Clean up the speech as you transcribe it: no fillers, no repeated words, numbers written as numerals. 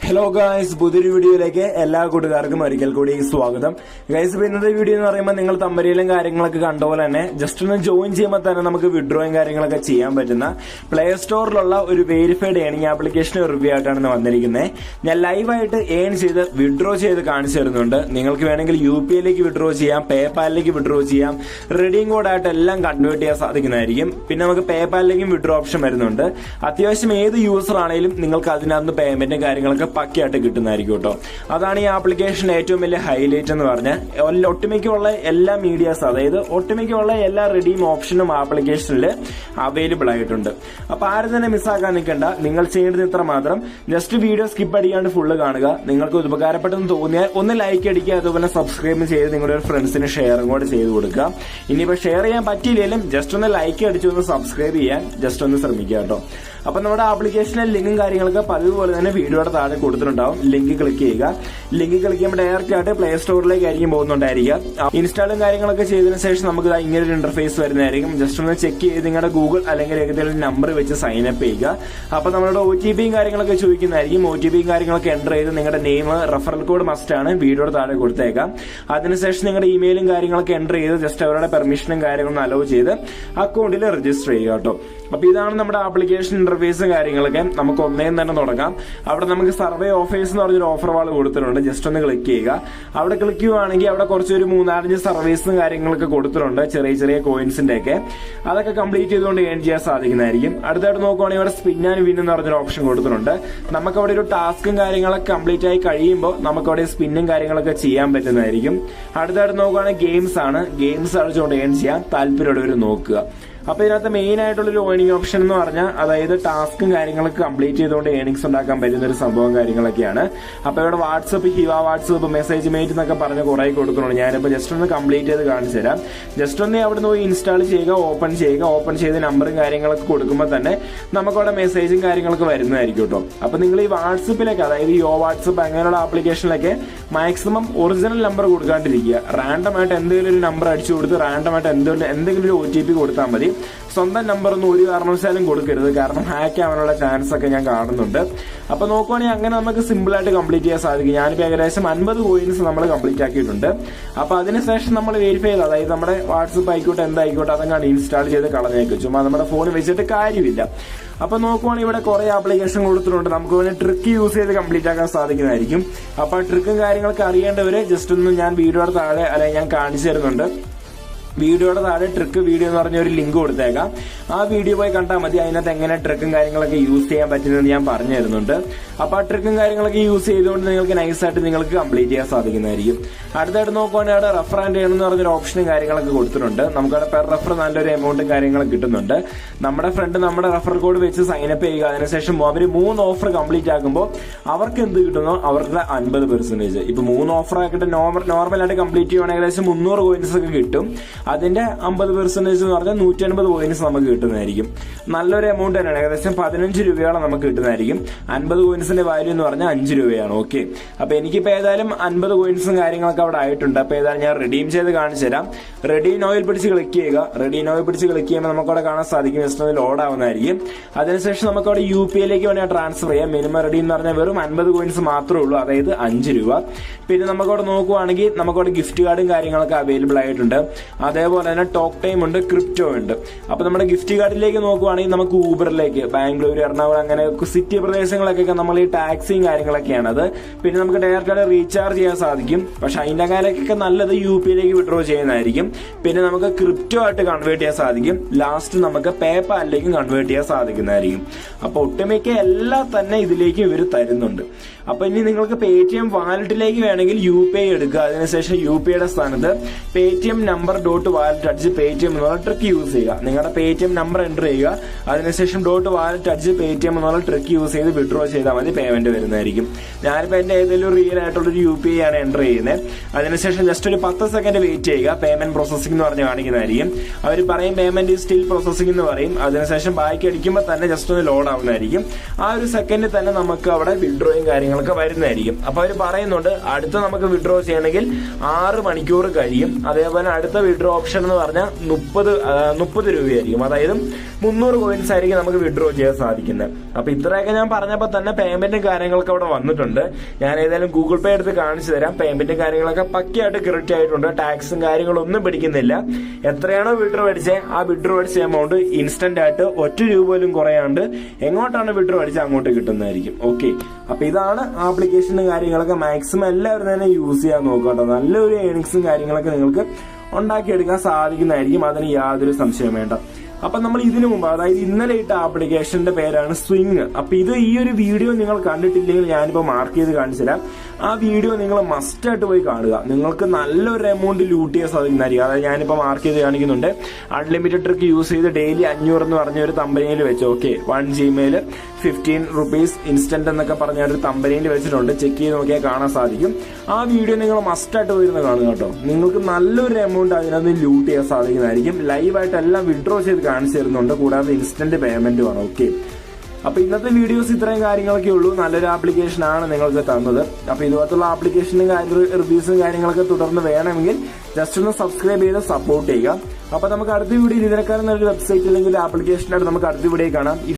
Hello guys, പുതിയൊരു വീഡിയോയിലേക്ക് എല്ലാ കൂട്ടുകാർക്കും ഒരിക്കൽ കൂടി സ്വാഗതം. ഗൈസ്, ഇന്നത്തെ വീഡിയോ എന്ന് പറയുമ്പോൾ നിങ്ങൾ തമ്പരിയിലും കാര്യങ്ങളൊക്കെ കണ്ട പോലെ തന്നെ ജസ്റ്റ് ഒന്ന് ജോയിൻ ചെയ്യുമ്പോൾ തന്നെ നമുക്ക് വിഡ്രോയും കാര്യങ്ങളൊക്കെ ചെയ്യാൻ പറ്റുന്ന പ്ലേ സ്റ്റോറിലുള്ള ഒരു വെരിഫൈഡ് ഏണിംഗ് ആപ്ലിക്കേഷൻ റിവ്യൂ ആയിട്ടാണ് വന്നിരിക്കുന്നത്. ഞാൻ ലൈവായിട്ട് ഏൺ ചെയ്ത് വിഡ്രോ ചെയ്ത് കാണിച്ചു തരുന്നുണ്ട്. നിങ്ങൾക്ക് വേണമെങ്കിൽ UPIയിലേക്ക് വിഡ്രോ ചെയ്യാം, പേപാലിലേക്ക് വിഡ്രോ ചെയ്യാം, റെഡീം കോഡായിട്ട് എല്ലാം കൺവേർട്ട് ചെയ്യാൻ സാധിക്കുന്നതായിരിക്കും. പിന്നെ നമുക്ക് പേപാലിലേക്കും വിഡ്രോ ഓപ്ഷൻ വരുന്നുണ്ട്. അത്യാവശ്യം ഏത് യൂസർ ആണെങ്കിലും നിങ്ങൾക്ക് അതിനകത്ത് പേയ്മെന്റും കാര്യങ്ങളൊക്കെ പക്കയായിട്ട് കിട്ടുന്നതായിരിക്കും കേട്ടോ. അതാണ് ഈ ആപ്ലിക്കേഷൻ ഏറ്റവും വലിയ ഹൈലൈറ്റ് എന്ന് പറഞ്ഞാൽ ഒട്ടുമിക്കുള്ള എല്ലാ മീഡിയാസ്, അതായത് ഒട്ടുമിക്കുള്ള എല്ലാ റെഡീം ഓപ്ഷനും ആപ്ലിക്കേഷനിൽ അവൈലബിൾ ആയിട്ടുണ്ട്. അപ്പൊ ആരും തന്നെ മിസ്സാക്കാൻ നിൽക്കണ്ട. നിങ്ങൾ ചെയ്യേണ്ടത് ഇത്ര മാത്രം, ജസ്റ്റ് വീഡിയോ സ്കിപ്പ് അടിക്കാണ്ട് ഫുള്ള് കാണുക. നിങ്ങൾക്ക് ഉപകാരപ്പെട്ടെന്ന് തോന്നിയാൽ ഒന്ന് ലൈക്ക് അടിക്കുക, അതുപോലെ സബ്സ്ക്രൈബ് ചെയ്ത് നിങ്ങളുടെ ഒരു ഫ്രണ്ട്സിന് ഷെയറും കൂടെ ചെയ്ത് കൊടുക്കുക. ഇനിയിപ്പോ ഷെയർ ചെയ്യാൻ പറ്റിയില്ലെങ്കിലും ജസ്റ്റ് ഒന്ന് ലൈക്ക് അടിച്ചു ഒന്ന് സബ്സ്ക്രൈബ് ചെയ്യാൻ ജസ്റ്റ് ഒന്ന് ശ്രമിക്കുക കേട്ടോ. അപ്പൊ നമ്മുടെ ആപ്ലിക്കേഷനിലെ ലിങ്കും കാര്യങ്ങളൊക്കെ പതിവ് പോലെ തന്നെ വീഡിയോയുടെ താഴെ കൊടുത്തിട്ടുണ്ടാവും. ലിങ്ക് ക്ലിക്ക് ചെയ്യുക. ലിങ്ക് ക്ലിക്ക് ചെയ്യുമ്പോൾ ഡയറക്റ്റ് ആയിട്ട് പ്ലേ സ്റ്റോറിലേക്ക് ആയിരിക്കും പോകുന്നുണ്ടായിരിക്കുക. ഇൻസ്റ്റാളും കാര്യങ്ങളൊക്കെ ചെയ്തതിനു ശേഷം നമുക്ക് ഇങ്ങനെ ഒരു ഇന്റർഫേസ് വരുന്നതായിരിക്കും. ജസ്റ്റ് ഒന്ന് ചെക്ക് ചെയ്ത് നിങ്ങളുടെ ഗൂഗിൾ അല്ലെങ്കിൽ ഏതെങ്കിലും നമ്പർ വെച്ച് സൈൻ അപ്പ് ചെയ്യുക. അപ്പൊ നമ്മുടെ OTPയും കാര്യങ്ങളൊക്കെ ചോദിക്കുന്നതായിരിക്കും. OTPയും കാര്യങ്ങളൊക്കെ എൻ്റർ ചെയ്ത് നിങ്ങളുടെ നെയിം, റെഫറൽ കോഡ് മസ്റ്റ് ആണ്, വീഡിയോയുടെ താഴെ കൊടുത്തേക്കാം. അതിനുശേഷം നിങ്ങളുടെ ഇമെയിലും കാര്യങ്ങളൊക്കെ എൻ്റർ ചെയ്ത് ജസ്റ്റ് അവരുടെ പെർമിഷനും കാര്യങ്ങളും അലോ ചെയ്ത് അക്കൗണ്ടിൽ രജിസ്റ്റർ ചെയ്യുക കേട്ടോ. അപ്പൊ ഇതാണ് നമ്മുടെ ആപ്ലിക്കേഷൻ ഇന്റർഫേസും കാര്യങ്ങളൊക്കെ. നമുക്ക് ഒന്നേം തന്നെ തുടങ്ങാം. അവിടെ നമുക്ക് സർവേ ഓഫേഴ്സ് എന്ന് പറഞ്ഞൊരു ഓഫർ വാൾ കൊടുത്തിട്ടുണ്ട്. ജസ്റ്റ് ഒന്ന് ക്ലിക്ക് ചെയ്യുക. അവിടെ ക്ലിക്ക് ചെയ്യുവാണെങ്കിൽ അവിടെ കുറച്ചൊരു 3-4 സർവീസും കാര്യങ്ങളൊക്കെ കൊടുത്തിട്ടുണ്ട്, ചെറിയ ചെറിയ കോയിൻസിന്റെ ഒക്കെ. അതൊക്കെ കംപ്ലീറ്റ് ചെയ്തുകൊണ്ട് ഏൺ ചെയ്യാൻ സാധിക്കുന്നതായിരിക്കും. അടുത്തായിട്ട് നോക്കുവാണെങ്കിൽ ഇവിടെ സ്പിൻ ആൻഡ് വിൻ എന്ന് പറഞ്ഞൊരു ഓപ്ഷൻ കൊടുത്തിട്ടുണ്ട്. നമുക്ക് അവിടെ ഒരു ടാസ്കും കാര്യങ്ങളൊക്കെ കംപ്ലീറ്റ് ആയി കഴിയുമ്പോൾ നമുക്ക് അവിടെ സ്പിന്നും കാര്യങ്ങളൊക്കെ ചെയ്യാൻ പറ്റുന്നതായിരിക്കും. അടുത്തായിട്ട് നോക്കുവാണെങ്കിൽ ഗെയിംസ് ആണ്. ഗെയിംസ് കളിച്ചുകൊണ്ട് ഏൺ ചെയ്യാൻ താല്പര്യമുള്ളവർ നോക്കുക. അപ്പൊ ഇതിനകത്ത് മെയിൻ ആയിട്ടുള്ളൊരു ഏണിംഗ് ഓപ്ഷൻ എന്ന് പറഞ്ഞാൽ അതായത് ടാസ്കും കാര്യങ്ങളൊക്കെ കംപ്ലീറ്റ് ചെയ്തുകൊണ്ട് ഏണിംഗ്സ് ഉണ്ടാക്കാൻ പറ്റുന്ന ഒരു സംഭവം കാര്യങ്ങളൊക്കെയാണ്. അപ്പൊ ഇവിടെ വാട്സപ്പ്, വാട്സപ്പ്, മെസ്സേജ് മേറ്റ് എന്നൊക്കെ പറഞ്ഞ് കുറെ കൊടുക്കുന്നുണ്ട്. ഞാനിപ്പോ ജസ്റ്റ് ഒന്ന് കംപ്ലീറ്റ് ചെയ്ത് കാണിച്ചു തരാം. ജസ്റ്റ് ഒന്ന് അവിടെ നിന്ന് ഇൻസ്റ്റാൾ ചെയ്യുക, ഓപ്പൺ ചെയ്യുക. ഓപ്പൺ ചെയ്ത് നമ്പറും കാര്യങ്ങളൊക്കെ കൊടുക്കുമ്പോൾ തന്നെ നമുക്കവിടെ മെസ്സേജും കാര്യങ്ങളൊക്കെ വരുന്നതായിരിക്കും കേട്ടോ. അപ്പൊ നിങ്ങൾ ഈ വാട്സപ്പിലേക്ക്, അതായത് വാട്സപ്പ് അങ്ങനെയുള്ള ആപ്ലിക്കേഷനിലൊക്കെ മാക്സിമം ഒറിജിനൽ നമ്പർ കൊടുക്കാണ്ടിരിക്കുക. റാൻഡം ആയിട്ട് എന്തെങ്കിലും ഒരു നമ്പർ അടിച്ചു കൊടുത്ത് റാൻഡം ആയിട്ട് എന്തെങ്കിലും ഒരു OTP കൊടുത്താൽ മതി. സ്വന്തം നമ്പർ ഒന്നും ഒരു കാരണവശാലും കൊടുക്കരുത്, കാരണം ഹാക്ക് ആവാനുള്ള ചാൻസ് ഒക്കെ ഞാൻ കാണുന്നുണ്ട്. അപ്പൊ നോക്കുവാണെങ്കിൽ അങ്ങനെ നമുക്ക് സിമ്പിൾ ആയിട്ട് കംപ്ലീറ്റ് ചെയ്യാൻ സാധിക്കും. ഞാനിപ്പോ ഏകദേശം 50 കോയിൻസ് നമ്മൾ കംപ്ലീറ്റ് ആക്കിയിട്ടുണ്ട്. അപ്പൊ അതിനുശേഷം നമ്മൾ വെരിഫൈ ചെയ്ത്, അതായത് നമ്മുടെ വാട്സപ്പ് ആയിക്കോട്ടെ എന്തായിക്കോട്ടെ അതങ്ങാണ് ഇൻസ്റ്റാൾ ചെയ്ത് കളഞ്ഞേക്കും. ചുമ്മാ നമ്മുടെ ഫോൺ വെച്ചിട്ട് കാര്യമില്ല. അപ്പൊ നോക്കുവാണെങ്കിൽ ഇവിടെ കുറെ ആപ്ലിക്കേഷൻ കൊടുത്തിട്ടുണ്ട്. നമുക്ക് വേണ്ടി ട്രിക്ക് യൂസ് ചെയ്ത് കംപ്ലീറ്റ് ആക്കാൻ സാധിക്കുന്നതായിരിക്കും. അപ്പൊ ട്രിക്കും കാര്യങ്ങളൊക്കെ അറിയേണ്ടവര് ജസ്റ്റ് ഒന്ന് ഞാൻ വീഡിയോയുടെ താഴെ അല്ലെങ്കിൽ ഞാൻ കാണിച്ചു തരുന്നുണ്ട്. വീഡിയോയുടെ താഴെ ട്രിക്ക് വീഡിയോ എന്ന് പറഞ്ഞ ഒരു ലിങ്ക് കൊടുത്തേക്കാം. ആ വീഡിയോ പോയി കണ്ടാൽ മതി. അതിനകത്ത് എങ്ങനെ ട്രിക്കും കാര്യങ്ങളൊക്കെ യൂസ് ചെയ്യാൻ പറ്റുന്നത് ഞാൻ പറഞ്ഞു തരുന്നുണ്ട്. അപ്പൊ ആ ട്രിക്കും കാര്യങ്ങളൊക്കെ യൂസ് ചെയ്തുകൊണ്ട് നിങ്ങൾക്ക് നൈസായിട്ട് നിങ്ങൾക്ക് കംപ്ലീറ്റ് ചെയ്യാൻ സാധിക്കുന്നതായിരിക്കും. അടുത്തായിട്ട് നോക്കുവാണെങ്കിൽ അവിടെ റെഫർ ആൻഡ് ഏൺ എന്ന് പറഞ്ഞൊരു ഓപ്ഷനും കാര്യങ്ങളൊക്കെ കൊടുത്തിട്ടുണ്ട്. നമുക്കവിടെ പെർ റെഫർ നല്ലൊരു എമൗണ്ടും കാര്യങ്ങളൊക്കെ കിട്ടുന്നുണ്ട്. നമ്മുടെ ഫ്രണ്ട് നമ്മുടെ റെഫർ കോഡ് വെച്ച് സൈൻ അപ്പ് ചെയ്യുക. അതിനുശേഷം അവർ 3 ഓഫർ കംപ്ലീറ്റ് ആക്കുമ്പോൾ അവർക്ക് എന്ത് കിട്ടുന്നോ അവരുടെ 50%. ഇപ്പൊ 3 ഓഫർ ആക്കിയിട്ട് നോർമലായിട്ട് കംപ്ലീറ്റ് ചെയ്യുവാണെങ്കിൽ ഏകദേശം 300 കോയിൻസ് ഒക്കെ കിട്ടും. അതിന്റെ 50% എന്ന് പറഞ്ഞാൽ 150 കോയിൻസ് നമുക്ക് കിട്ടുന്നതായിരിക്കും. നല്ലൊരു എമൗണ്ട് തന്നെയാണ്. ഏകദേശം 15 രൂപയോളം നമുക്ക് കിട്ടുന്നതായിരിക്കും. 50 കോയിൻസിന്റെ വാല്യൂ എന്ന് പറഞ്ഞാൽ 5 രൂപയാണ്. ഓക്കെ, അപ്പൊ എനിക്കിപ്പോ ഏതായാലും 50 കോയിൻസും കാര്യങ്ങളൊക്കെ അവിടെ ആയിട്ടുണ്ട്. അപ്പൊ ഏതായാലും ഞാൻ റെഡീം ചെയ്ത് കാണിച്ചു തരാം. റെഡീം നോയിൽ പിടിച്ച് ക്ലിക്ക് ചെയ്യുക. റെഡീം നോയിൽ പിടിച്ച് ക്ലിക്ക് ചെയ്യുമ്പോൾ നമുക്ക് അവിടെ കാണാൻ സാധിക്കും ജസ്റ്റ് ഒന്ന് ലോഡ് ആവുന്നതായിരിക്കും. അതിനുശേഷം നമുക്ക് അവിടെ UPIയിലേക്ക് വേണമെങ്കിൽ ട്രാൻസ്ഫർ ചെയ്യാം. മിനിമം റെഡീം എന്ന് പറഞ്ഞാൽ വെറും 50 കോയിൻസ് മാത്രമേ ഉള്ളൂ, അതായത് 5 രൂപ. പിന്നെ നമുക്കവിടെ നോക്കുവാണെങ്കിൽ നമുക്കവിടെ ഗിഫ്റ്റ് കാർഡും കാര്യങ്ങളൊക്കെ അവൈലബിൾ ആയിട്ടുണ്ട്. അതേപോലെ തന്നെ ടോക്ക് ടൈം ഉണ്ട്, ക്രിപ്റ്റോ ഉണ്ട്. അപ്പൊ നമ്മുടെ ഗിഫ്റ്റ് കാർഡിലേക്ക് നോക്കുവാണെങ്കിൽ നമുക്ക് ഊബറിലേക്ക്, ബാംഗ്ലൂർ, എറണാകുളം അങ്ങനെ സിറ്റി പ്രദേശങ്ങളൊക്കെ നമ്മൾ ഈ ടാക്സിയും കാര്യങ്ങളൊക്കെയാണ് അത്. പിന്നെ നമുക്ക് ഡയറക്റ്റ് റീചാർജ് ചെയ്യാൻ സാധിക്കും. പക്ഷെ അതിന്റെ കാര്യമൊക്കെ നല്ലത് UPIയിലേക്ക് വിഡ്രോ ചെയ്യുന്നതായിരിക്കും. പിന്നെ നമുക്ക് ക്രിപ്റ്റോ ആയിട്ട് കൺവേർട്ട് ചെയ്യാൻ സാധിക്കും. ലാസ്റ്റ് നമുക്ക് പേപാലിലേക്കും കൺവേർട്ട് ചെയ്യാൻ സാധിക്കുന്നതായിരിക്കും. അപ്പൊ ഒട്ടുമിക്ക എല്ലാം തന്നെ ഇതിലേക്ക് ഇവർ തരുന്നുണ്ട്. അപ്പൊ ഇനി നിങ്ങൾക്ക് Paytm വാലറ്റിലേക്ക് വേണമെങ്കിൽ UPI എടുക്കുക. അതിനുശേഷം UPIയുടെ സ്ഥാനത്ത് Paytm നമ്പർ വാലറ്റ് അടിച്ച് Paytm എന്നുള്ള ട്രിക്ക് യൂസ് ചെയ്യുക. നിങ്ങളുടെ Paytm നമ്പർ എൻ്റർ ചെയ്യുക. അതിനുശേഷം വാലറ്റ് അടിച്ച് Paytm എന്നുള്ള ട്രിക്ക് യൂസ് ചെയ്ത് വിഡ്രോ ചെയ്താൽ മതി, പേയ്മെന്റ് വരുന്നതായിരിക്കും. ഞാനിപ്പോൾ എന്റെ ഏതെങ്കിലും റിയൽ ആയിട്ടുള്ളൊരു UPI ആണ് എൻ്റർ ചെയ്യുന്നത്. അതിനുശേഷം ജസ്റ്റ് ഒരു 10 സെക്കൻഡ് വെയിറ്റ് ചെയ്യുക. പേയ്മെന്റ് പ്രോസസിംഗ് എന്ന് പറഞ്ഞ് കാണിക്കുന്നതായിരിക്കും. അവർ പറയും പേയ്മെന്റ് സ്റ്റിൽ പ്രോസസിംഗ് എന്ന് പറയും. അതിനുശേഷം ബാക്കി അടിക്കുമ്പോൾ തന്നെ ജസ്റ്റ് ഒന്ന് ലോഡ് ആവുന്നതായിരിക്കും. ആ ഒരു സെക്കൻഡിൽ തന്നെ നമുക്ക് അവിടെ വിഡ്രോയും കാര്യങ്ങളൊക്കെ വരുന്നതായിരിക്കും. അപ്പൊ അവർ പറയുന്നുണ്ട് അടുത്ത നമുക്ക് വിഡ്രോ ചെയ്യണമെങ്കിൽ 6 മണിക്കൂർ കഴിയും. അതേപോലെ അടുത്ത വിഡ്രോ ഓപ്ഷൻ എന്ന് പറഞ്ഞാൽ 30 രൂപയായിരിക്കും. അതായത് 300 കോയിൻസ് ആയിരിക്കും നമുക്ക് വിഡ്രോ ചെയ്യാൻ സാധിക്കുന്നത്. അപ്പൊ ഇത്രയൊക്കെ ഞാൻ പറഞ്ഞപ്പോൾ തന്നെ പേയ്മെന്റും കാര്യങ്ങളൊക്കെ അവിടെ വന്നിട്ടുണ്ട്. ഞാൻ ഏതായാലും ഗൂഗിൾ പേ എടുത്ത് കാണിച്ചു തരാം. പേയ്മെന്റും കാര്യങ്ങളൊക്കെ പക്കയായിട്ട് ക്രെഡിറ്റ് ആയിട്ടുണ്ട്. ടാക്സും കാര്യങ്ങളും ഒന്നും പിടിക്കുന്നില്ല. എത്രയാണോ വിഡ്രോ അടിച്ചത് ആ വിഡ്രോ അടിച്ച എമൗണ്ട് ഇൻസ്റ്റന്റ് ആയിട്ട് ₹1 പോലും കുറയാണ്ട് എങ്ങോട്ടാണ് വിഡ്രോ അടിച്ചത് അങ്ങോട്ട് കിട്ടുന്നതായിരിക്കും. ഓക്കെ, അപ്പൊ ഇതാണ് ആപ്ലിക്കേഷനും കാര്യങ്ങളൊക്കെ. മാക്സിമം എല്ലാവരും തന്നെ യൂസ് ചെയ്യാൻ നോക്കട്ടോ. നല്ലൊരു ഏണിങ്സും കാര്യങ്ങളൊക്കെ നിങ്ങൾക്ക് ഉണ്ടാക്കിയെടുക്കാൻ സാധിക്കുന്നതായിരിക്കും. അതിന് യാതൊരു സംശയം വേണ്ട. അപ്പൊ നമ്മൾ ഇതിനു മുമ്പ്, അതായത് ഇന്നലെ ഇട്ട ആപ്ലിക്കേഷന്റെ പേരാണ് സ്വിംഗ്. അപ്പൊ ഈ ഒരു വീഡിയോ നിങ്ങൾ കണ്ടിട്ടില്ലെങ്കിൽ ഞാനിപ്പോ മാർക്ക് ചെയ്ത് കാണിച്ചു തരാം. ആ വീഡിയോ നിങ്ങൾ മസ്റ്റ് ആയിട്ട് പോയി കാണുക. നിങ്ങൾക്ക് നല്ലൊരു എമൗണ്ട് ലൂട്ട് ചെയ്യാൻ സാധിക്കുന്നതായിരിക്കും. അതായത് ഞാനിപ്പോ മാർക്ക് ചെയ്ത് കാണിക്കുന്നുണ്ട്. അൺലിമിറ്റഡ് ട്രിക്ക് യൂസ് ചെയ്ത് ഡെയിലി 500 എന്ന് പറഞ്ഞ ഒരു കമ്പനിയിൽ വെച്ച്, ഓക്കെ, 1 Gmail ₹15 ഇൻസ്റ്റന്റ് എന്നൊക്കെ പറഞ്ഞ ഒരു കമ്പനിയിൽ വെച്ചിട്ടുണ്ട്. ചെക്ക് ചെയ്ത് നോക്കിയാൽ കാണാൻ സാധിക്കും. ആ വീഡിയോ നിങ്ങൾ മസ്റ്റ് ആയിട്ട് പോയിരുന്ന് കാണുക കേട്ടോ. നിങ്ങൾക്ക് നല്ലൊരു എമൗണ്ട് അതിനകത്ത് ലൂട്ട് ചെയ്യാൻ സാധിക്കുന്നതായിരിക്കും. ലൈവായിട്ട് എല്ലാം വിഡ്രോ ചെയ്ത് കാണിച്ചു തരുന്നുണ്ട്. കൂടാതെ ഇൻസ്റ്റന്റ് പേയ്മെന്റുമാണ്. ഓക്കെ, അപ്പൊ ഇന്നത്തെ വീഡിയോസ് ഇത്രയും കാര്യങ്ങളൊക്കെ ഉള്ളൂ. നല്ലൊരു ആപ്ലിക്കേഷൻ ആണ് നിങ്ങൾക്ക് തന്നത്. അപ്പൊ ഇതുപോലത്തുള്ള ആപ്ലിക്കേഷനും റിവ്യൂസും കാര്യങ്ങളൊക്കെ തുടർന്ന് വേണമെങ്കിൽ ജസ്റ്റ് ഒന്ന് സബ്സ്ക്രൈബ് ചെയ്ത് സപ്പോർട്ട് ചെയ്യുക. അപ്പൊ നമുക്ക് അടുത്ത വീഡിയോയിൽ ഇതിനേക്കാളും നല്ലൊരു വെബ്സൈറ്റ് അല്ലെങ്കിൽ ആപ്ലിക്കേഷനായിട്ട് നമുക്ക് അടുത്ത വീഡിയോ കാണാം.